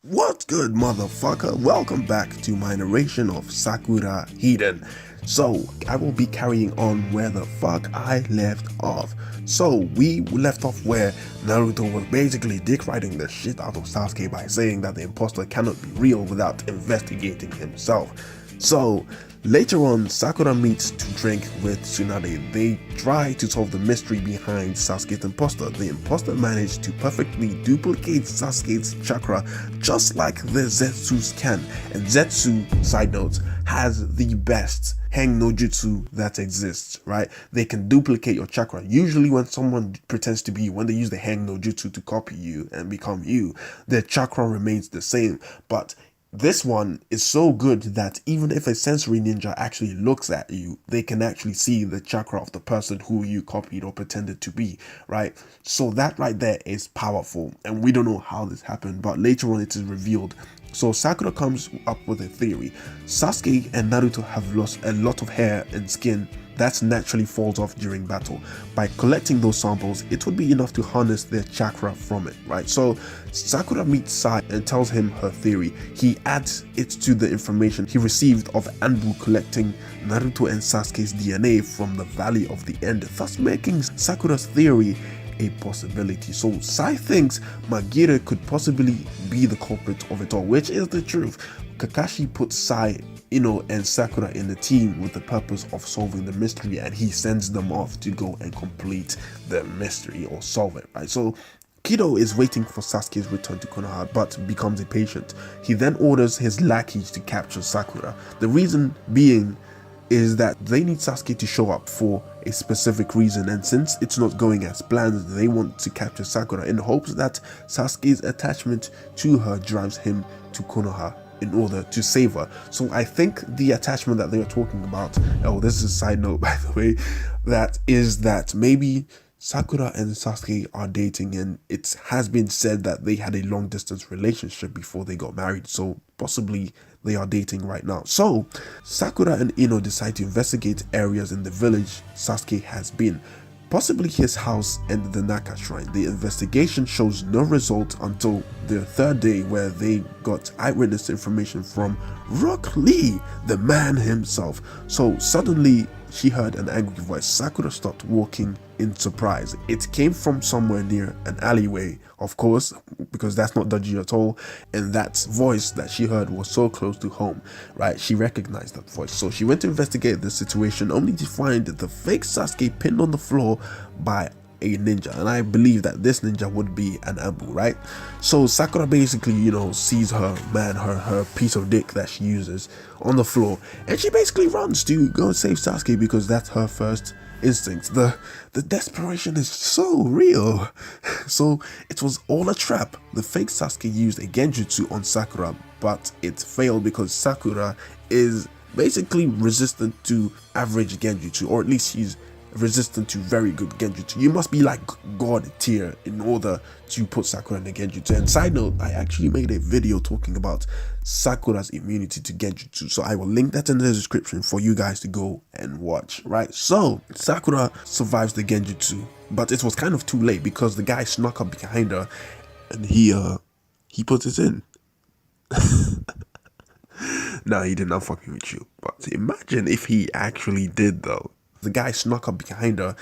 What's good, motherfucker? Welcome back to my narration of Sakura Hiden. So, I will be carrying on where the fuck I left off. So, we left off where Naruto was basically dick riding the shit out of Sasuke by saying that the imposter cannot be real without investigating himself. So, later on, Sakura meets to drink with Tsunade. They try to solve the mystery behind Sasuke's imposter. The imposter managed to perfectly duplicate Sasuke's chakra just like the Zetsus can. And Zetsu, side note, has the best hang no jutsu that exists, right? They can duplicate your chakra. Usually when someone pretends to be you, when they use the hang no jutsu to copy you and become you, their chakra remains the same. But this one is so good that even if a sensory ninja actually looks at you, they can actually see the chakra of the person who you copied or pretended to be, right? So that right there is powerful, and we don't know how this happened, but later on it is revealed. So Sakura comes up with a theory. Sasuke and Naruto have lost a lot of hair and skin that naturally falls off during battle. By collecting those samples, it would be enough to harness their chakra from it, right? So Sakura meets Sai and tells him her theory. He adds it to the information he received of Anbu collecting Naruto and Sasuke's DNA from the Valley of the End, thus making Sakura's theory a possibility. So Sai thinks Magira could possibly be the culprit of it all, which is the truth. Kakashi puts Sai, and Sakura in the team with the purpose of solving the mystery, and he sends them off to go and complete the mystery or solve it, right? So Kido is waiting for Sasuke's return to Konoha but becomes impatient. He then orders his lackeys to capture Sakura. The reason being is that they need Sasuke to show up for a specific reason, and since it's not going as planned, they want to capture Sakura in hopes that Sasuke's attachment to her drives him to Konoha in order to save her. So I think the attachment that they are talking about, oh, this is a side note by the way, that is that maybe Sakura and Sasuke are dating, and it has been said that they had a long distance relationship before they got married, so possibly they are dating right now. So Sakura and Ino decide to investigate areas in the village Sasuke has been, possibly his house and the Naka shrine. The investigation shows no result until the third day, where they got eyewitness information from Rock Lee, the man himself. So suddenly she heard an angry voice. Sakura stopped walking in surprise. It came from somewhere near an alleyway, of course, because that's not dodgy at all, and that voice that she heard was so close to home, right? She recognized that voice. So she went to investigate the situation, only to find the fake Sasuke pinned on the floor by a ninja, and I believe that this ninja would be an Anbu, right? So Sakura basically, sees her man, her piece of dick that she uses on the floor, and she basically runs to go save Sasuke because that's her first instinct. The desperation is so real. So it was all a trap. The fake Sasuke used a genjutsu on Sakura, but it failed because Sakura is basically resistant to average genjutsu, or at least she's resistant to very good genjutsu. You must be like god tier in order to put Sakura in the genjutsu. And side note, I actually made a video talking about Sakura's immunity to genjutsu, so I will link that in the description for you guys to go and watch, right? So Sakura survives the genjutsu, but it was kind of too late because the guy snuck up behind her and he put it in. No, he did not fucking with you, but imagine if he actually did though. The guy snuck up behind her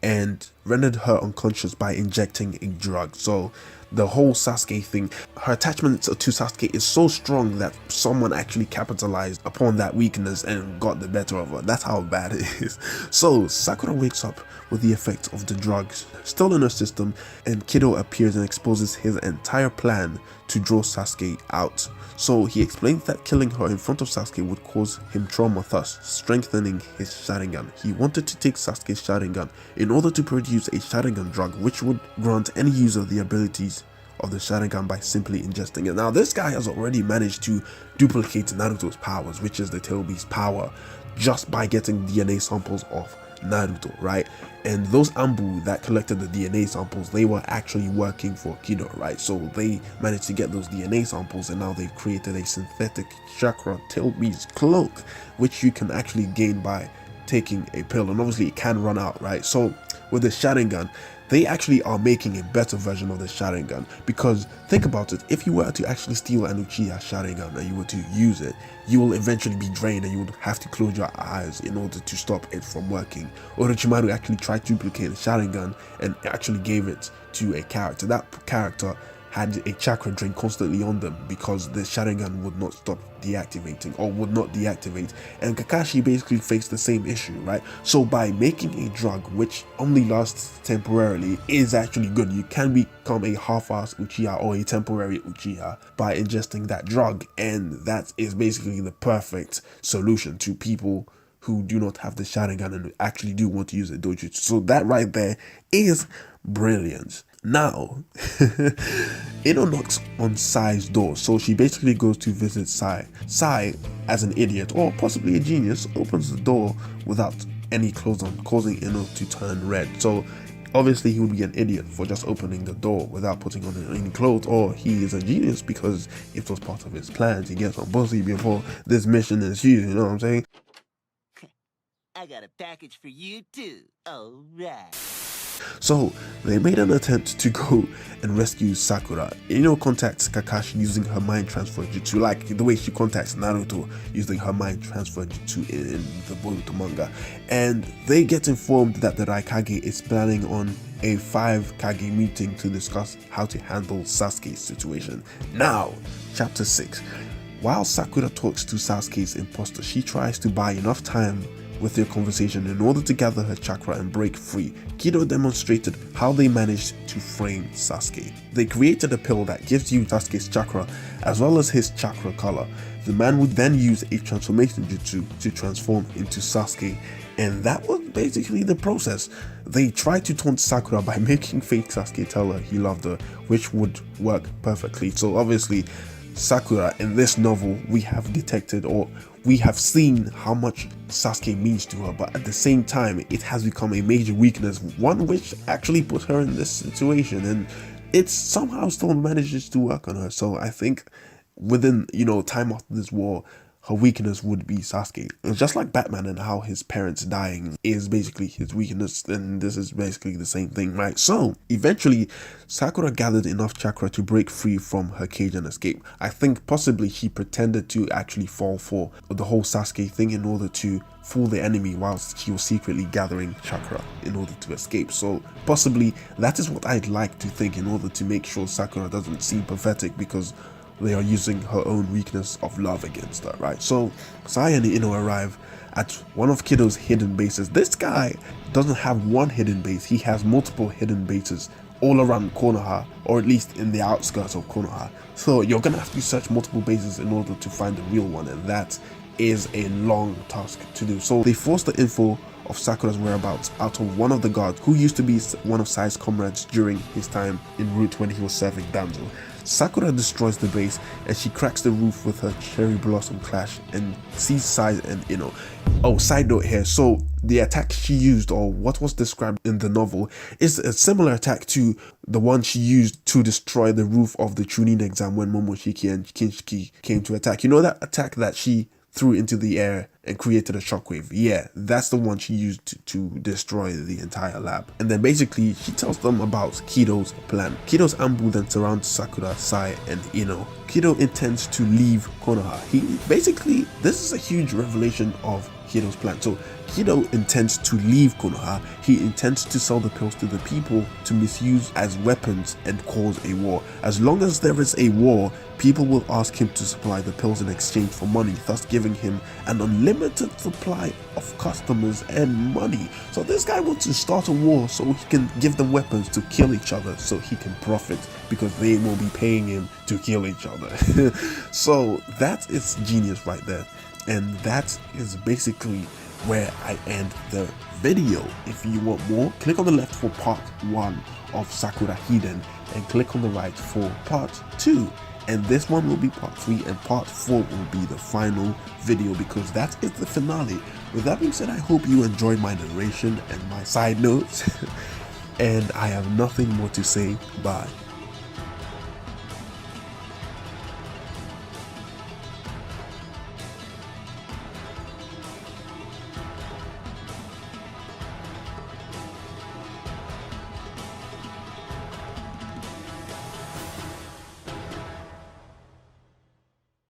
and rendered her unconscious by injecting a drug. So the whole Sasuke thing, her attachment to Sasuke is so strong that someone actually capitalized upon that weakness and got the better of her. That's how bad it is. So Sakura wakes up with the effect of the drugs still in her system, and Kido appears and exposes his entire plan to draw Sasuke out. So he explains that killing her in front of Sasuke would cause him trauma, thus strengthening his Sharingan. He wanted to take Sasuke's Sharingan in order to produce a Sharingan drug, which would grant any user the abilities of the Sharingan by simply ingesting it. Now this guy has already managed to duplicate Naruto's powers, which is the Tail Beast power, just by getting DNA samples of Naruto, right? And those Anbu that collected the DNA samples, they were actually working for Kido, right? So they managed to get those DNA samples, and now they've created a synthetic chakra Tail Beast cloak, which you can actually gain by taking a pill, and obviously it can run out, right? So with the Sharingan, they actually are making a better version of the Sharingan, because think about it, if you were to actually steal an Uchiha Sharingan and you were to use it, you will eventually be drained and you would have to close your eyes in order to stop it from working. Orochimaru actually tried to duplicate the Sharingan and actually gave it to a character. That character had a chakra drain constantly on them because the Sharingan would not stop deactivating, or would not deactivate, and Kakashi basically faced the same issue, right? So by making a drug which only lasts temporarily is actually good. You can become a half-assed Uchiha or a temporary Uchiha by ingesting that drug, and that is basically the perfect solution to people who do not have the Sharingan and actually do want to use a dojutsu. So that right there is brilliant. Now, Ino knocks on Sai's door, so she basically goes to visit Sai. Sai, as an idiot or possibly a genius, opens the door without any clothes on, causing Ino to turn red. So obviously he would be an idiot for just opening the door without putting on any clothes, or he is a genius because it was part of his plan to get some pussy before this mission is huge, you know what I'm saying? I got a package for you too. Alright. So they made an attempt to go and rescue Sakura. Ino contacts Kakashi using her mind transfer jutsu, like the way she contacts Naruto using her mind transfer jutsu in the Boruto manga. And they get informed that the Raikage is planning on a 5 Kage meeting to discuss how to handle Sasuke's situation. Now, chapter 6. While Sakura talks to Sasuke's imposter, she tries to buy enough time with their conversation in order to gather her chakra and break free. Kido demonstrated how they managed to frame Sasuke. They created a pill that gives you Sasuke's chakra as well as his chakra color. The man would then use a transformation jutsu to transform into Sasuke, and that was basically the process. They tried to taunt Sakura by making fake Sasuke tell her he loved her, which would work perfectly. So obviously Sakura, in this novel, we have detected, or we have seen how much Sasuke means to her, but at the same time it has become a major weakness, one which actually put her in this situation, and it somehow still manages to work on her. So I think within, time after this war, her weakness would be Sasuke. It's just like Batman and how his parents dying is basically his weakness, and this is basically the same thing, right? So eventually Sakura gathered enough chakra to break free from her cage and escape. I think possibly she pretended to actually fall for the whole Sasuke thing in order to fool the enemy whilst she was secretly gathering chakra in order to escape. So possibly that is what I'd like to think, in order to make sure Sakura doesn't seem pathetic, because they are using her own weakness of love against her, right? So Sai and Ino arrive at one of Kido's hidden bases. This guy doesn't have one hidden base, he has multiple hidden bases all around Konoha, or at least in the outskirts of Konoha. So you're gonna have to search multiple bases in order to find the real one, and that is a long task to do. So they forced the info of Sakura's whereabouts out of one of the guards who used to be one of Sai's comrades during his time en route when he was serving Danzō. Sakura destroys the base and she cracks the roof with her cherry blossom clash and sees Sai and Ino. Oh, side note here, so the attack she used, or what was described in the novel, is a similar attack to the one she used to destroy the roof of the Chunin exam when Momoshiki and Kinshiki came to attack. You know that attack that she threw into the air and created a shockwave? Yeah, that's the one she used to destroy the entire lab. And then basically she tells them about Kido's plan. Kido's Anbu then surrounds Sakura, Sai, and Ino. Kido intends to leave Konoha. This is a huge revelation of Kido's plan. So Kido intends to leave Konoha. He intends to sell the pills to the people to misuse as weapons and cause a war. As long as there is a war, people will ask him to supply the pills in exchange for money, thus giving him an unlimited supply of customers and money. So this guy wants to start a war so he can give them weapons to kill each other, so he can profit, because they will be paying him to kill each other. So that is genius right there. And that is basically where I end the video. If you want more, click on the left for part 1 of Sakura Hiden and click on the right for part 2. And this one will be part 3, and part 4 will be the final video, because that is the finale. With that being said, I hope you enjoyed my narration and my side notes. And I have nothing more to say. Bye.